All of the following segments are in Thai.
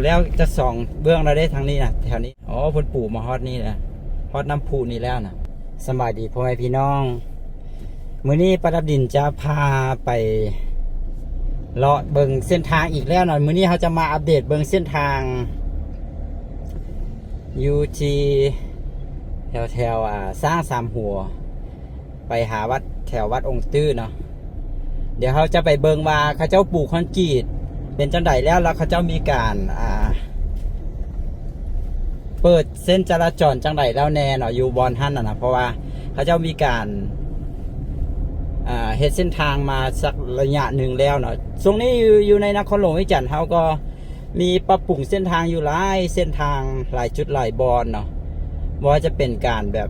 แล้วจะส่องเบื้องเราได้ทางนี้นะแถวนี้อ๋อเพิ่นปลูกมาฮอดนี่แหละฮอดน้ำพุนี่แล้วนะสบายดีพ่อแม่พี่น้องมื้อนี้ประดับดินจะพาไปเลาะเบิ่งเส้นทางอีกแล้วนะมื้อนี้เขาจะมาอัปเดตเบิ่งเส้นทางอยู่ที่แถวสร้างสามหัวไปหาวัดแถววัดองค์ตื้อเนาะเดี๋ยวเขาจะไปเบิ่งว่าเขาเจ้าปลูกคอนกรีตเป็นจังไดแล้วเขาเจ้ามีการเปิดเส้นจราจรจังไดแล้วแน่เนาะอยู่บอนท่านนะเพราะว่าเขาเจ้ามีการเฮ็ดเส้นทางมาสักระยะหนึ่งแล้วเนาะตรงนี้อยู่ในนครหลวงวิจันทร์เขาก็มีปรับปรุงเส้นทางอยู่หลายเส้นทางหลายจุดหลายบอนเนาะว่าจะเป็นการแบบ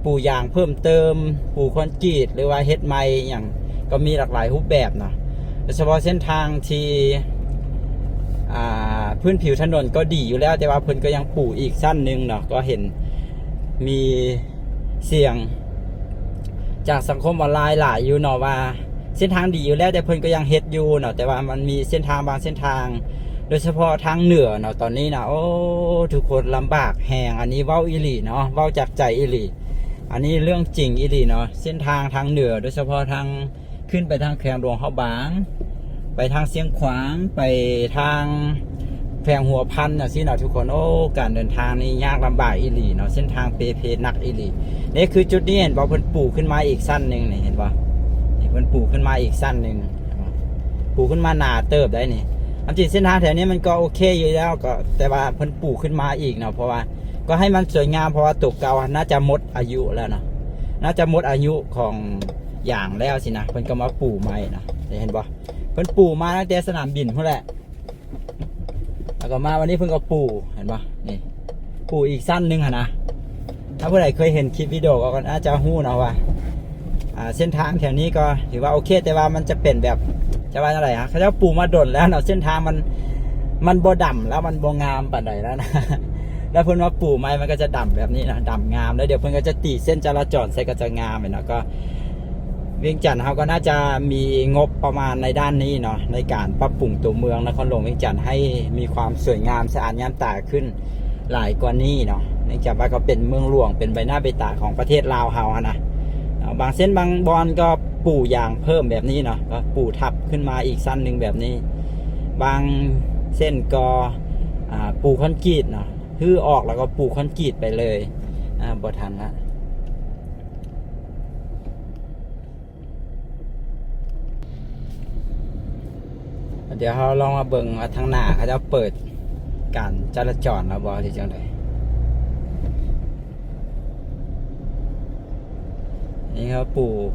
ปูยางเพิ่มเติมปูคอนกรีตหรือว่าเฮ็ดไม้อย่างก็มีหลากหลายรูปแบบเนาะโดยเฉพาะเส้นทางที่พื้นผิวถนนก็ดีอยู่แล้วแต่ว่าเพิ่นก็ยังปูอีกสั้นหนึ่งเนาะก็เห็นมีเสียงจากสังคมออนไลน์หลายอยู่เนาะว่าเส้นทางดีอยู่แล้วแต่เพิ่นก็ยังเฮ็ดอยู่เนาะแต่ว่ามันมีเส้นทางบางเส้นทางโดยเฉพาะทางเหนือเนาะตอนนี้นะโอ้ทุกคนลำบากแหงอันนี้เว้าอีหลีเนาะเว้าจากใจอีหลีอันนี้เรื่องจริงอีหลีเนาะเส้นทางทางเหนือโดยเฉพาะทางขึ้นไปทางแขวงหลวงเฮาบางไปทางเสียงขวางไปทางแขวงหัวพันน่ะสิเนาะทุกคนโอ้การเดินทางนี่ยากลำบากอีหลีเนาะเส้นทางเปเพนักอีหลีนี่คือจุดนี้เห็นบ่เพิ่นปลูกขึ้นมาอีกสั้นนึงนี่เห็นบ่นี่เพิ่นปลูกขึ้นมาอีกสั้นนึงปลูกขึ้นมาหนาเติบได้นี่อันจริงเส้นทางแถวนี้มันก็โอเคอยู่แล้วก็แต่ว่าเพิ่นปลูกขึ้นมาอีกเนาะเพราะว่าก็ให้มันสวยงามเพราะว่าตกเก่าน่าจะหมดอายุแล้วเนาะน่าจะหมดอายุของอย่างแล้วสินะเพิ่นก็มาปลูกใหม่นะเห็นบ่เพิ่นปลูกมาตั้งแต่สนามบินพุ่นแหละแล้วก็มาวันนี้เพิ่งก็ปลูกเห็นป่ะนี่ปลูกอีกสั้นนึงนะถ้าผู้ใดเคยเห็นคลิปวิดีโอก็น่าจะฮู้นะว่าเส้นทางแถวนี้ก็ถือว่าโอเคแต่ว่ามันจะเป็นแบบจะว่าอะไรฮะเขาจะปลูกมาดนแล้วเนาะเส้นทางมันบ่ดำแล้วมันบ่งามปานใดแล้วนะแล้วเพิ่นว่าปลูกไม้มันก็จะดำแบบนี้นะดำงามแล้วเดี๋ยวเพิ่นก็จะตีเส้นจราจรใส่ก็จะงามเนาะก็เวียงจันทร์เขาก็น่าจะมีงบประมาณในด้านนี้เนาะในการปรับปรุงตัวเมืองนครหลวงเวียงจันทร์ให้มีความสวยงามสะอาดงามตาขึ้นหลายกว่านี้เนาะเนื่องจากว่าเขาเป็นเมืองหลวงเป็นใบหน้าใบตาของประเทศลาวเฮานะบางเส้นบางบอนก็ปลูกยางเพิ่มแบบนี้เนาะก็ปลูกทับขึ้นมาอีกสั้นหนึ่งแบบนี้บางเส้นก็ปลูกคอนกรีตเนาะฮือออกแล้วก็ปลูกคอนกรีตไปเลยบ่ทันละเดี๋ยวเราลองมาเบิ่งว่าทางหน้าเขาจะเปิดการจราจรแล้วบ่ที่จังไดนี่เขาปลูก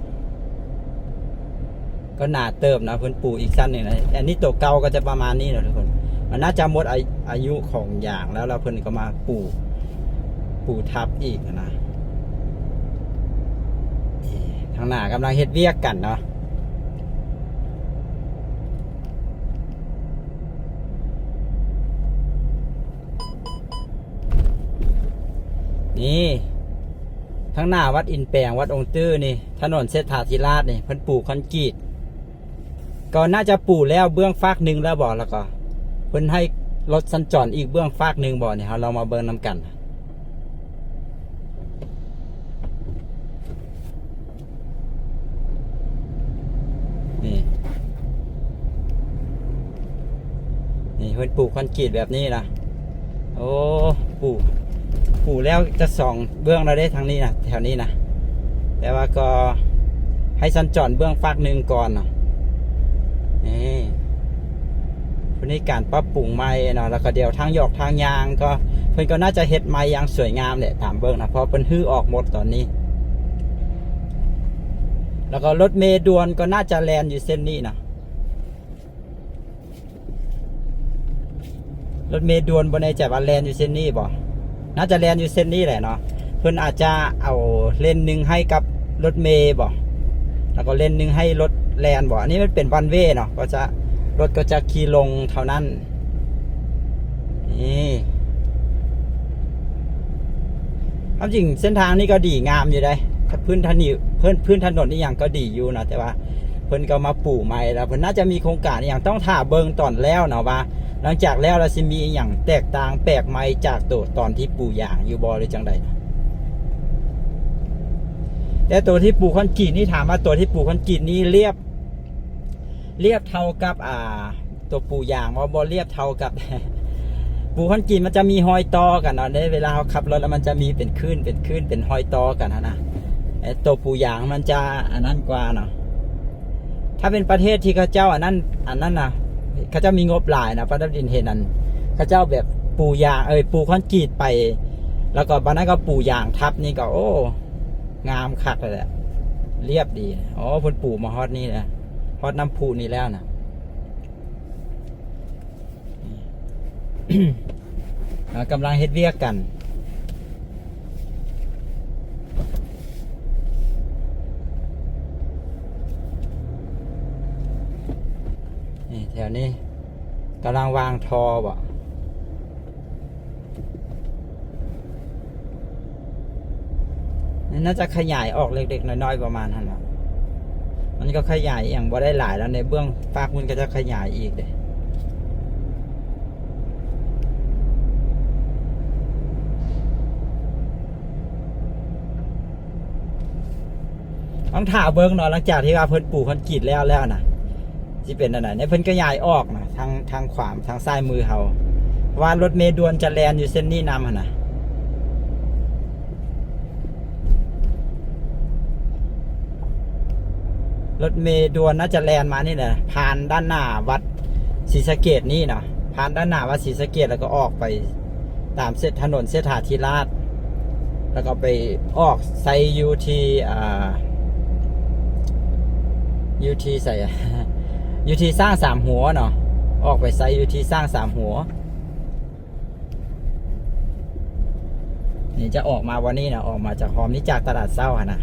ก็หนาเติบนะเพิ่นปลูกอีกสั้นหนึ่งนะอันนี้ตัวเก่าก็จะประมาณนี้นะทุกคนมันน่าจะหมดอายุของอย่างแล้วเพิ่นก็มาปลูกทับอีกนะทางหน้ากำลังเฮ็ดเวียกกันเนาะนี่ทั้งหน้าวัดอินแปลงวัดองค์ตื้อนี่ถนนเศรษฐาธิราชนี่เพิ่นปลูกคอนกรีตก็น่าจะปลูกแล้วเบื้องฟากหนึ่งแล้วบ่แล้วก็เพิ่นให้รถสัญจรอีกเบื้องฟากหนึ่งบ่เนี่ยเรามาเบิ่งนำกันนี่เพิ่นปลูกคอนกรีตแบบนี้นะโอ้ปลูกแล้วจะส่องเบื้องเราได้ทางนี้นะแถวนี้นะแต่ว่าก็ให้สัญจรเบื้องฟากหนึ่งก่อนเนาะนี่คนนี้การปรับปรุงไม้เนาะแล้วก็เดี๋ยวทางหยอกทางยางก็เพิ่นก็น่าจะเฮ็ดไม้ยางสวยงามแหละตามเบื้องนะเพราะเพิ่นฮื้อออกหมดตอนนี้แล้วก็รถเมล์ด่วนก็น่าจะแล่นอยู่เส้นนี้นะรถเมล์ด่วนบนในจับว่าแล่นอยู่เส้นนี้บ่น่าจะแลนอยู่เส้นนี้แหละเนาะเพื่อนอาจจะเอาเลนหนึ่งให้กับรถเมย์บ่แล้วก็เลนหนึ่งให้รถแลนบ่อันนี้มันเป็นวันเวเนาะก็จะรถก็จะขี่ลงเท่านั้นนี่ความจริงเส้นทางนี้ก็ดีงามอยู่ได้พื้นถนนนี่อย่างก็ดีอยู่นะแต่ว่าเพื่อนก็มาปลูกใหม่แล้วเพื่อนน่าจะมีโครงการอย่างต้องถ่าเบิงตอนแล้วเนาะว่า หลังจากแล้วเราสิมีอย่างแตกต่างแปลกใหม่จากตัวตอนที่ปลูกยางอยู่บ่หรือจังใดนะแต่ตัวที่ปลูกคอนกรีตนี่ถามว่าตัวที่ปลูกคอนกรีตนี่เรียบเท่ากับตัวปลูกยางบ่เรียบเท่ากับ ปลูกคอนกรีตมันจะมีหอยตอกันเนาะในเวลาเขาขับรถแล้วมันจะมีเป็นคลื่นเป็นหอยตอกันนะตัวปลูกยางมันจะอันนั้นกว่าเนาะถ้าเป็นประเทศที่เขาเจ้าอันนั้นนะเขาเจ้ามีงบหลายนะป้าดับดินเห็นนั้นเขาเจ้าแบบปลูกยางปลูกคอนกรีตไป แล้วก็บ้านนั้นก็ปลูกยางทับนี่ก็โอ้งามคักเลยแหละเรียบดีอ๋อเพิ่นปลูกมาฮอดนี่นะฮอดน้ำพุนี่แล้วนะ กำลังเฮ็ดเวียกกันนี่แถวนี้กำลังวางทอบ่น่าจะขยายออกเล็กๆน้อยๆประมาณนั้นนะมันก็ขยายอย่างบ่ได้หลายแล้วในเบื้องปากมันก็จะขยายอีกเลยต้องถ่าเบิ้งเนาะหลังจากที่ว่าเพิ่นปลูกคอนกรีตแล้วนะที่เป็นอะไรเนี่ยเพิ่นก็ย้ายออกนะทางขวาทางซ้ายมือเขาว่ารถเมล์ด่วนจะแลนอยู่เส้นนี้นำนะรถเมล์ด่วนน่าจะแลนมานี่แหละผ่านด้านหน้าวัดศรีสะเกษนี่เนาะผ่านด้านหน้าวัดศรีสะเกษแล้วก็ออกไปตามเส้นถนนเส้นถาธิราชแล้วก็ไปออกไซยูทียูทีใส่ยูทีสร้างสามหัวเนาะออกไปไซยูทีสร้างสามหัวนี่จะออกมาวันนี้นะออกมาจากหอมนี้จากตลาดเศร้านะ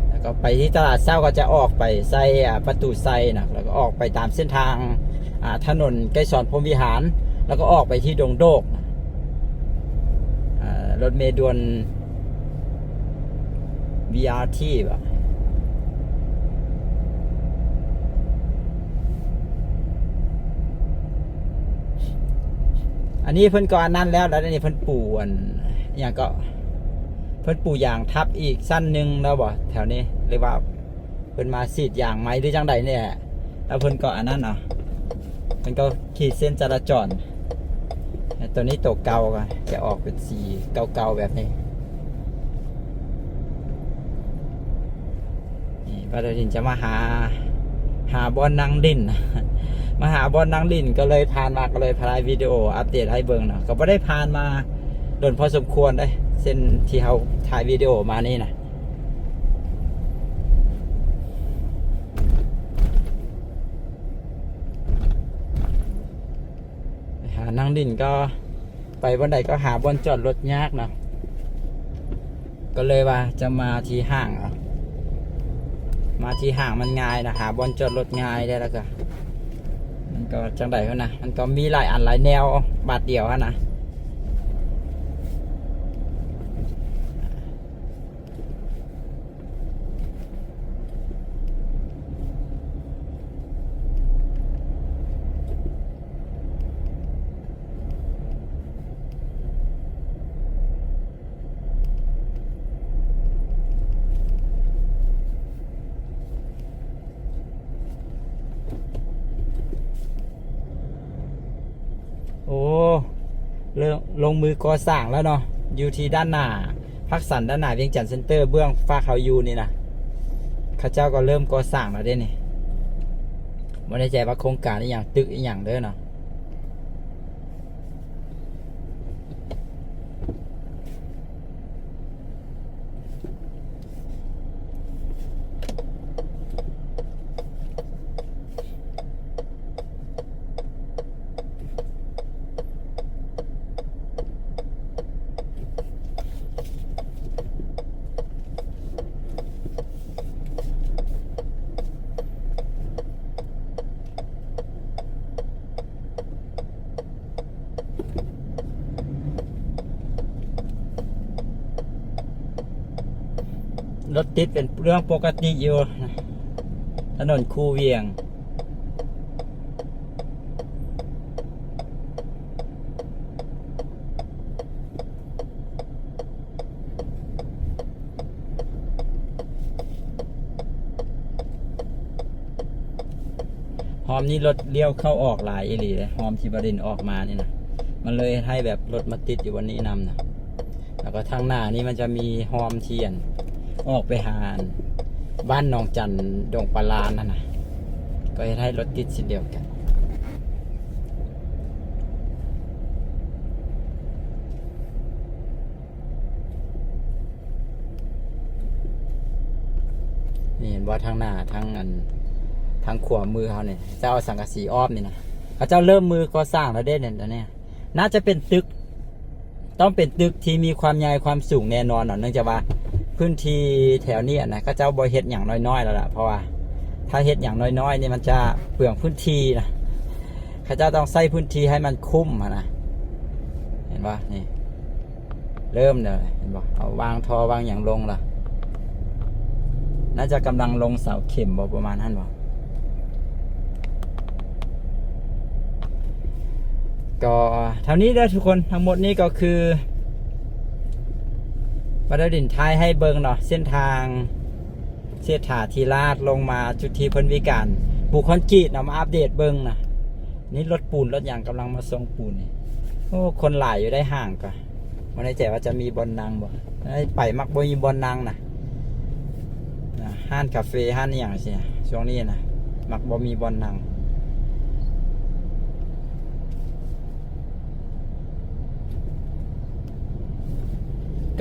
แล้วก็ไปที่ตลาดเศร้าก็จะออกไปไซประตูไซนะแล้วก็ออกไปตามเส้นทางถนนไกรสอนพรหมวิหารแล้วก็ออกไปที่ดงโดกรถเมล์ด่วน BRT แบบอันนี้เพิ่นก็อันนั้นแล้วนี่เพิ่นปลูกอย่างก็เพิ่นปลูกยางทับอีกสั้นหนึ่งแล้วบ่แถวนี้เรียกว่าเพิ่นมาสีดยางไหมหรือจังใดเนี่ยแล้วเพิ่นก็อันนั้นเนาะเพิ่นก็ขีดเส้นจราจรตัวนี้ตัวเก่าก็จะออกเป็นสีเก่าๆแบบนี้นี่ป้าดาดินจะมาหาบอลนางดินมาหาบอลนางดินก็เลยผ่านมาก็เลยพายวิดีโออัปเดตให้เบิ่งเนาะก็ไม่ได้ผ่านมาโดนพอสมควรเลยเส้นที่เขาถ่ายวิดีโอมานี่นะหานางดินก็ไปวันใดก็หาบอลจอดรถยากเนาะก็เลยว่าจะมาที่ห้างมาที่ห้างมันง่ายนะหาบอลจอดรถง่ายได้แล้วก็มันก็จังใดเขานะมันก็มีหลายอันหลายแนวบาทเดียวนะโอ้เริ่มลงมือก่อสร้างแล้วเนาะอยู่ที่ด้านหน้าพักสันด้านหน้าเวียงจันทร์เซ็นเตอร์เบื้องฟ้าเขายูนี่นะข้าเจ้าก็เริ่มก่อสร้างแล้วเด้นี่ไม่ได้ใจว่าโครงการอีกอย่างตึกอีกอย่างเด้อเนาะรถติดเป็นเรื่องปกติอยู่ถนนคูเวียง อมนี่รถเลี้ยวเข้าออกหลายอีหลีเลยหอมที่บรินออกมานี่นะมันเลยให้แบบรถมาติดอยู่วันนี้นำนะแล้วก็ทางหน้านี่มันจะมีหอมเทียนออกไปหาบ้านหนองจันดงปลานั่นนะก็ให้รถติดเช่นเดียวกันนี่เห็นว่าทางหน้าทางทางขวามือเขาเนี่ยเจ้าสังกะสีอ้อมนี่นะเขาเจ้าเริ่มมือก่อสร้างแล้วได้เนี่ยตอนนี้น่าจะเป็นตึกต้องเป็นตึกที่มีความใหญ่ความสูงแน่นอนเนื่องจากว่าพื้นที่แถวนี้นะเขาเจ้าบ่เฮ็ดอย่างน้อยๆแล้วล่ะเพราะว่าถ้าเฮ็ดอย่างน้อยๆนี่มันจะเปลืองพื้นที่นะเขาเจ้าต้องใส่พื้นที่ให้มันคุ้มนะเห็นปะนี่เริ่มเลยเห็นปะเอาวางทอวางอย่างลงล่ะน่าจะกำลังลงเสาเข็มประมาณนั้นบ่ก็เท่านี้ได้ทุกคนทั้งหมดนี้ก็คือบัดดินท้ายให้เบิงเนาะเส้นทางเส้นทางทีลาดลงมาจุดที่เพิ่นวิการปูคอนกรีตเนาะมาอัปเดตเบิงนะนี่รถปูนรถยางกำลังมาส่งปูนนี่โอ้คนหลายอยู่ได้ห่างก็ไม่แน่ใจว่าจะมีบอลนางบ่ไปมักบ่มีบอลนางนะห้านคาเฟ่ห้านนี่อย่างเสียช่วงนี้นะมักบ่มีบอลนาง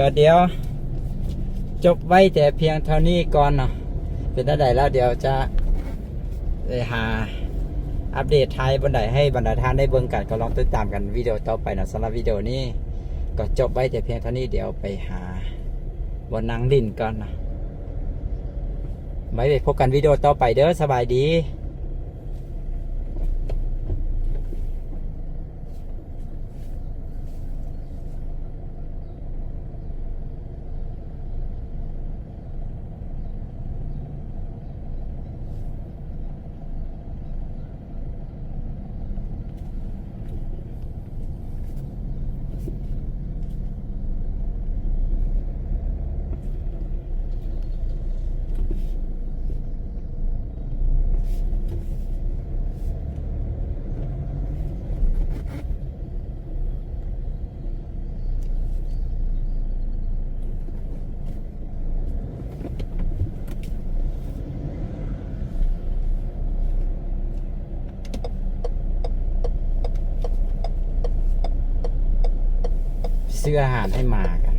ก็เดี๋ยวจบไว้แต่เพียงเท่านี้ก่อนเนาะเป็นเท่าใดแล้วเดี๋ยวจะไปหาอัปเดตไทยบันไดให้บรรดาท่านได้เบิ่งกันก็ลองติดตามกันวิดีโอต่อไปนะสำหรับวิดีโอนี้ก็จบไว้แต่เพียงเท่านี้เดี๋ยวไปหาบนนางดินก่อนนะไว้พบกันวิดีโอต่อไปเด้อสบายดีซื้ออาหารให้หมากัน